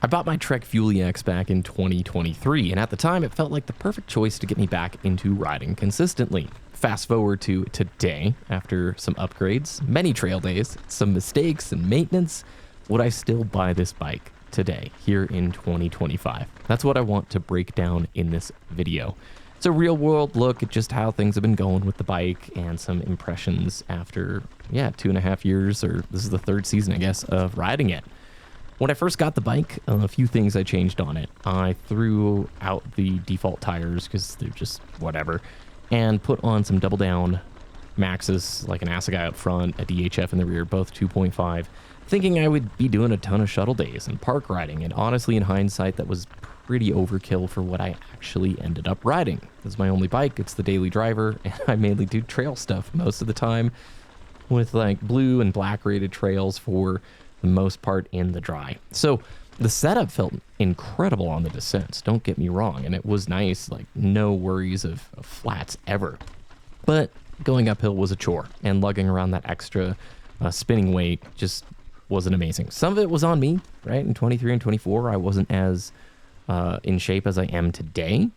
I bought my Trek Fuel EX back in 2023, and at the time it felt like the perfect choice to get me back into riding consistently. Fast forward to today, after some upgrades, many trail days, some mistakes and maintenance, would I still buy this bike today, here in 2025? That's what I want to break down in this video. It's a real world look at just how things have been going with the bike and some impressions after, 2.5 years, or this is the third season, I guess, of riding it. When I first got the bike, a few things I changed on it. I threw out the default tires because they're just whatever, and put on some double down Maxes, like an Assegai up front, a DHF in the rear, both 2.5, thinking I would be doing a ton of shuttle days and park riding. And honestly, in hindsight, that was pretty overkill for what I actually ended up riding. It's my only bike, it's the daily driver, and I mainly do trail stuff most of the time, with like blue and black rated trails for the most part in the dry. So the setup felt incredible on the descents, don't get me wrong, and it was nice, like no worries of flats ever. But going uphill was a chore, and lugging around that extra spinning weight just wasn't amazing. Some of it was on me, right? In 23 and 24, I wasn't as in shape as I am today,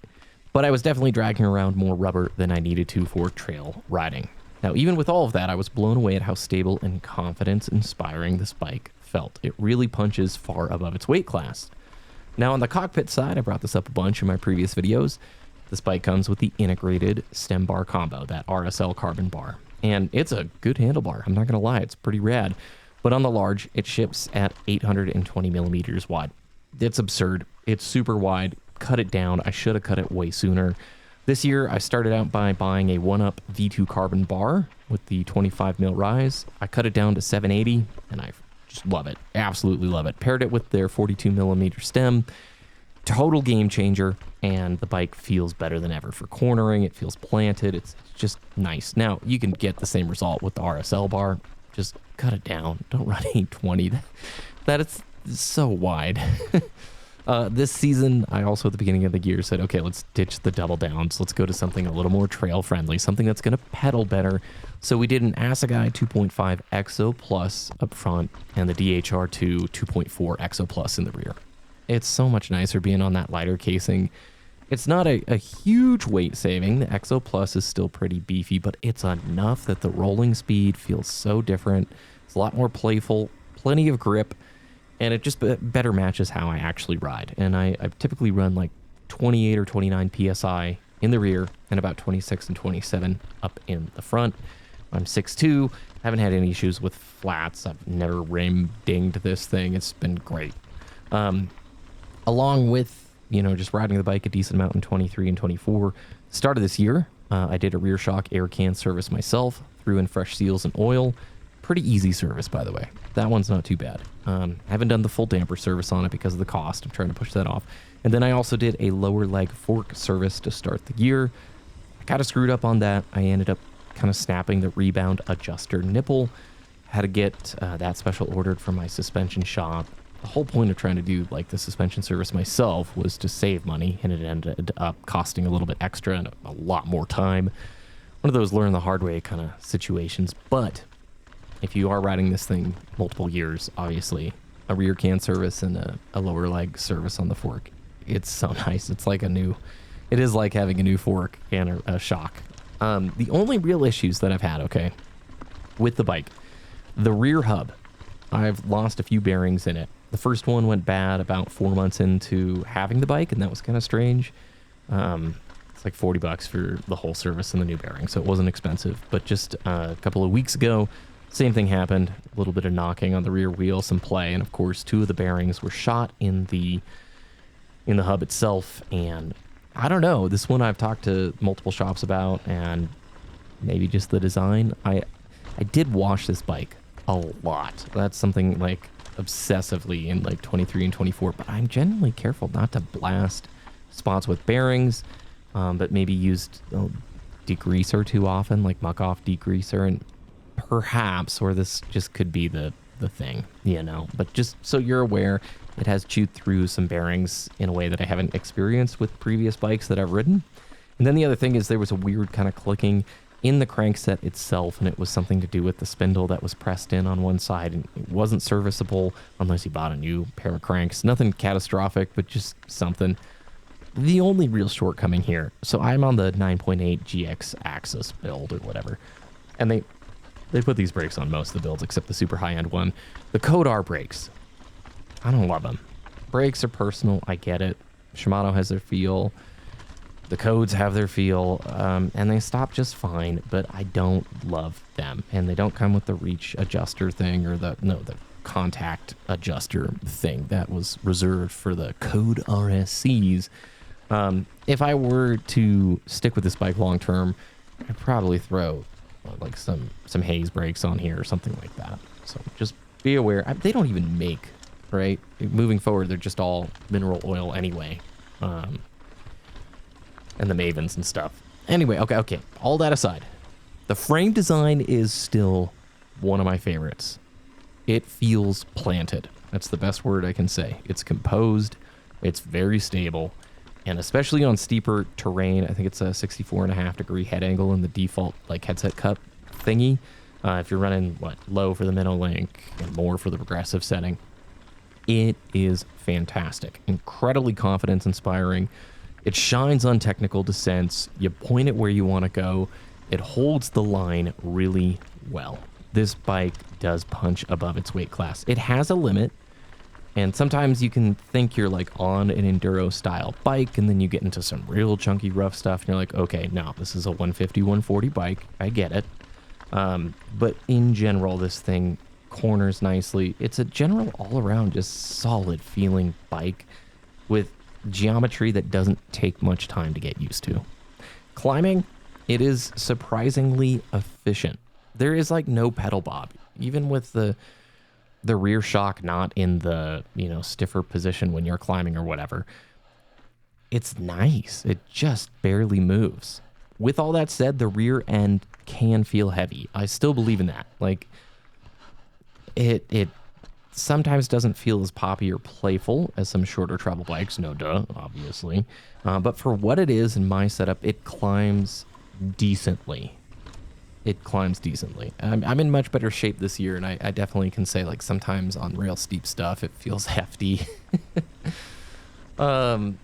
but I was definitely dragging around more rubber than I needed to for trail riding. Now, even with all of that, I was blown away at how stable and confidence-inspiring this bike felt. It really punches far above its weight class. Now, on the Cockpit side, I brought this up a bunch in my previous videos. This bike comes with the integrated stem bar combo, that RSL carbon bar. And it's a good handlebar, I'm not going to lie, it's pretty rad. But on the large, it ships at 820 millimeters wide. It's absurd. It's super wide. Cut it down. I should have cut it way sooner. This year, I started out by buying a 1-Up V2 carbon bar with the 25 mil rise. I cut it down to 780, and I just love it. Absolutely love it. Paired it with their 42 millimeter stem. Total game changer, and the bike feels better than ever for cornering. It feels planted. It's just nice. Now, you can get the same result with the RSL bar. Just cut it down. Don't run 820. That is so wide. This season, I also at the beginning of the year said, okay, let's ditch the double downs. Let's go to something a little more trail friendly, something that's going to pedal better. So we did an Assegai 2.5 EXO Plus up front and the DHR2 2.4 EXO Plus in the rear. It's so much nicer being on that lighter casing. It's not a huge weight saving. The EXO Plus is still pretty beefy, but it's enough that the rolling speed feels so different. It's a lot more playful, plenty of grip, and it just better matches how I actually ride. And I typically run like 28 or 29 PSI in the rear and about 26 and 27 up in the front. I'm 6'2", haven't had any issues with flats. I've never rim dinged this thing. It's been great. Along with, just riding the bike a decent amount in 23 and 24. Start of this year, I did a rear shock air can service myself, threw in fresh seals and oil. Pretty easy service, by the way. That one's not too bad. I haven't done the full damper service on it because of the cost. I'm trying to push that off. And then I also did a lower leg fork service to start the year. I kind of screwed up on that. I ended up kind of snapping the rebound adjuster nipple. Had to get that special ordered from my suspension shop. The whole point of trying to do like the suspension service myself was to save money, and it ended up costing a little bit extra and a lot more time. One of those learn the hard way kind of situations. But if you are riding this thing multiple years, obviously a rear can service and a lower leg service on the fork, it's so nice. It's like it is like having a new fork and a shock. The only real issues that I've had, with the bike, the rear hub, I've lost a few bearings in it. The first one went bad about 4 months into having the bike, and that was kind of strange. It's like $40 for the whole service and the new bearing, so it wasn't expensive. But just a couple of weeks ago, same thing happened. A little bit of knocking on the rear wheel, some play, and of course 2 of the bearings were shot in the hub itself. And I don't know, this one I've talked to multiple shops about, and maybe just the design. I did wash this bike a lot. That's something like obsessively in like 23 and 24, but I'm genuinely careful not to blast spots with bearings, but maybe used degreaser too often, like muck off degreaser, and perhaps, or this just could be the thing, but just so you're aware, it has chewed through some bearings in a way that I haven't experienced with previous bikes that I've ridden. And then the other thing is there was a weird kind of clicking in the crankset itself, and it was something to do with the spindle that was pressed in on one side, and it wasn't serviceable unless you bought a new pair of cranks. Nothing catastrophic, but just something. The only real shortcoming here, so I'm on the 9.8 GX AXS build or whatever, and they put these brakes on most of the builds except the super high-end one. The Code R brakes, I don't love them. Brakes are personal, I get it. Shimano has their feel. The codes have their feel, and they stop just fine, but I don't love them. And they don't come with the reach adjuster thing or the contact adjuster thing that was reserved for the Code RSCs. If I were to stick with this bike long term, I'd probably throw like some Hayes brakes on here or something like that. So just be aware. They don't even make, right? Moving forward, they're just all mineral oil anyway. And the Mavens and stuff. Anyway, okay. All that aside, the frame design is still one of my favorites. It feels planted. That's the best word I can say. It's composed. It's very stable. And especially on steeper terrain, I think it's a 64.5 degree head angle in the default like headset cup thingy. If you're running low for the minnow link and more for the progressive setting, it is fantastic. Incredibly confidence inspiring. It shines on technical descents. You point it where you want to go. It holds the line really well. This bike does punch above its weight class. It has a limit, and sometimes you can think you're like on an enduro style bike, and then you get into some real chunky rough stuff, and you're like, okay, no, this is a 150, 140 bike. I get it. But in general, this thing corners nicely. It's a general all-around just solid feeling bike with geometry that doesn't take much time to get used to. Climbing, it is surprisingly efficient. There is like no pedal bob, even with the rear shock not in the stiffer position when you're climbing or whatever. It's nice. It just barely moves. With all that said, the rear end can feel heavy. I still believe in that. Like it sometimes doesn't feel as poppy or playful as some shorter travel bikes, no duh, obviously. But for what it is in my setup, it climbs decently. I'm in much better shape this year, and I definitely can say, like, sometimes on rail steep stuff, it feels hefty. And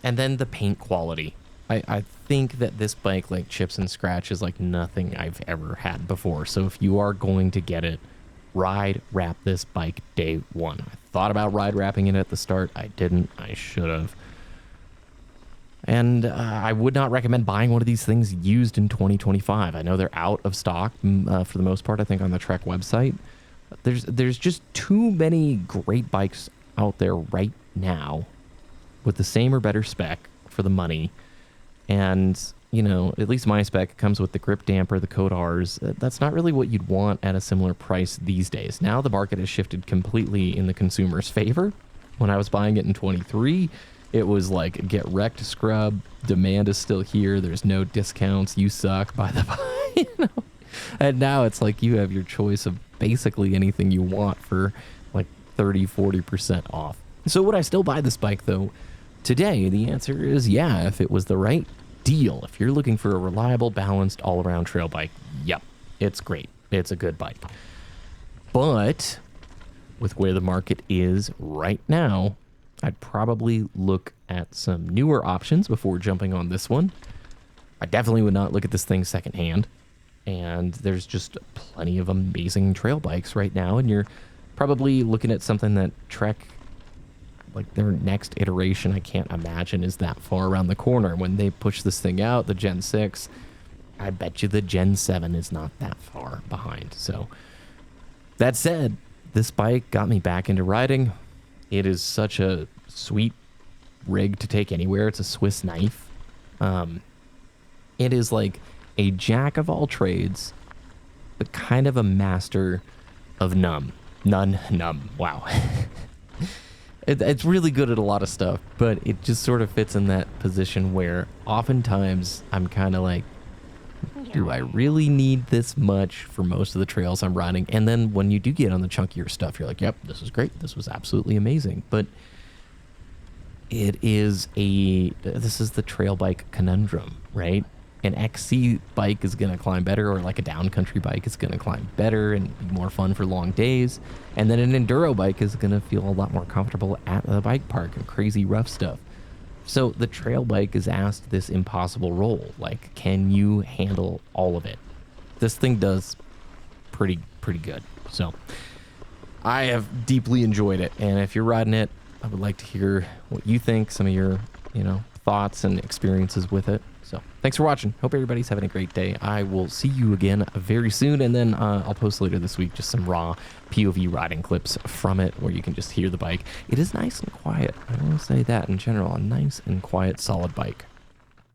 then the paint quality. I think that this bike, like, chips and scratches like nothing I've ever had before. So if you are going to get it, ride wrap this bike day one. I thought about ride wrapping it at the start. I didn't. I should have. And I would not recommend buying one of these things used in 2025. I know they're out of stock for the most part, I think, on the Trek website. There's just too many great bikes out there right now with the same or better spec for the money. And at least my spec comes with the grip damper, the Code Rs. That's not really what you'd want at a similar price these days. Now the market has shifted completely in the consumer's favor. When I was buying it in 23, it was like, get wrecked, scrub, demand is still here, there's no discounts, you suck, buy the bike. And now it's like you have your choice of basically anything you want for like 30, 40% off. So would I still buy this bike though? Today, the answer is yeah, if it was the right deal. If you're looking for a reliable, balanced, all-around trail bike, yep, it's great. It's a good bike. But with where the market is right now, I'd probably look at some newer options before jumping on this one. I definitely would not look at this thing secondhand. And there's just plenty of amazing trail bikes right now, and you're probably looking at something that Trek, like their next iteration, I can't imagine is that far around the corner. When they push this thing out, the Gen 6, I bet you the Gen 7 is not that far behind. So that said, this bike got me back into riding. It is such a sweet rig to take anywhere. It's a Swiss knife. It is like a jack of all trades, but kind of a master of none. Wow. It's really good at a lot of stuff, but it just sort of fits in that position where oftentimes I'm kind of like, do I really need this much for most of the trails I'm riding? And then when you do get on the chunkier stuff, you're like, yep, this was great. This was absolutely amazing. But this is the trail bike conundrum, right? an XC bike is going to climb better, or like a downcountry bike is going to climb better and be more fun for long days. And then an enduro bike is going to feel a lot more comfortable at the bike park and crazy rough stuff. So the trail bike is asked this impossible role. Like, can you handle all of it? This thing does pretty good. So I have deeply enjoyed it. And if you're riding it, I would like to hear what you think, some of your, thoughts and experiences with it. So thanks for watching. Hope everybody's having a great day. I will see you again very soon. And then I'll post later this week just some raw POV riding clips from it where you can just hear the bike. It is nice and quiet. I will say that in general, a nice and quiet, solid bike.